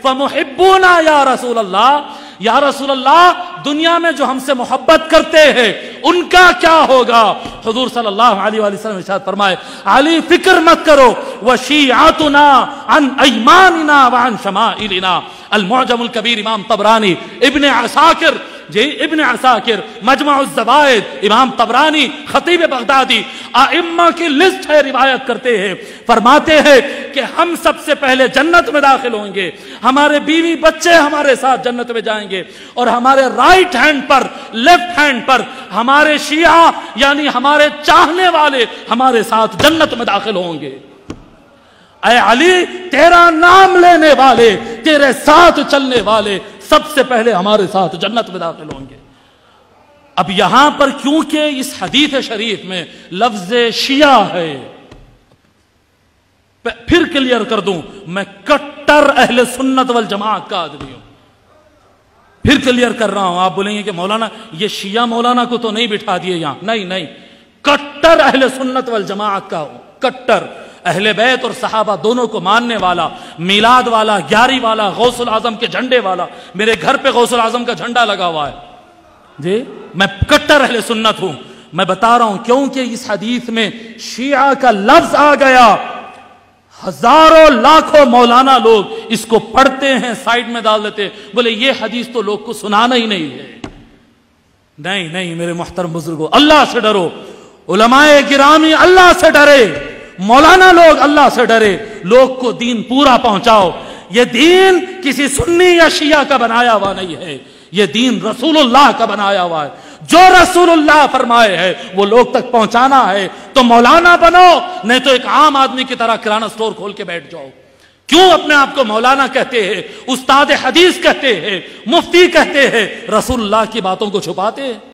فمحبونا یا رسول اللہ، یا رسول اللہ دنیا میں جو ہم سے محبت کرتے ہیں ان کا کیا ہوگا؟ حضور صلی اللہ علیہ وآلہ وسلم ارشاد فرمائے علی فکر مت کرو، وشیعتنا عن ایماننا وعن شمائلنا۔ المعجم الکبیر امام طبرانی، ابن عساکر ابن عساکر، مجمع الزوائد امام طبرانی، خطیب بغدادی، ائمہ کی لسٹ ہے، روایت کرتے ہیں، فرماتے ہیں کہ ہم سب سے پہلے جنت میں داخل ہوں گے، ہمارے بیوی بچے ہمارے ساتھ جنت میں جائیں گے، اور ہمارے رائٹ ہینڈ پر، لیفٹ ہینڈ پر ہمارے شیعہ یعنی ہمارے چاہنے والے ہمارے ساتھ جنت میں داخل ہوں گے۔ اے علی، تیرا نام لینے والے، تیرے ساتھ چلنے والے سب سے پہلے ہمارے ساتھ جنت میں داخل ہوں گے۔ اب یہاں پر کیونکہ اس حدیث شریف میں لفظ شیعہ ہے، پھر کلیئر کر دوں، میں کٹر اہل سنت والجماعت کا آدمی ہوں، پھر کلیئر کر رہا ہوں۔ آپ بولیں گے کہ مولانا یہ شیعہ مولانا کو تو نہیں بٹھا دیے یہاں، نہیں، کٹر اہل سنت والجماعت کا ہوں، کٹر اہل بیت اور صحابہ دونوں کو ماننے والا، میلاد والا، گیاری والا، غوث العظم کے جھنڈے والا، میرے گھر پہ غوث العظم کا جھنڈا لگا ہوا ہے جی، میں کٹر اہل سنت ہوں۔ میں بتا رہا ہوں کیونکہ اس حدیث میں شیعہ کا لفظ آ گیا، ہزاروں لاکھوں مولانا لوگ اس کو پڑھتے ہیں، سائیڈ میں ڈال دیتے، بولے یہ حدیث تو لوگ کو سنانا ہی نہیں ہے۔ نہیں میرے محترم بزرگوں، اللہ سے ڈرو، علماء گرامی اللہ سے ڈرے، مولانا لوگ اللہ سے ڈرے، لوگ کو دین پورا پہنچاؤ۔ یہ دین کسی سنی یا شیعہ کا بنایا ہوا نہیں ہے، یہ دین رسول اللہ کا بنایا ہوا ہے، جو رسول اللہ فرمائے ہے وہ لوگ تک پہنچانا ہے۔ تو مولانا بنو، نہیں تو ایک عام آدمی کی طرح کرانہ سٹور کھول کے بیٹھ جاؤ۔ کیوں اپنے آپ کو مولانا کہتے ہیں، استاد حدیث کہتے ہیں، مفتی کہتے ہیں، رسول اللہ کی باتوں کو چھپاتے ہیں؟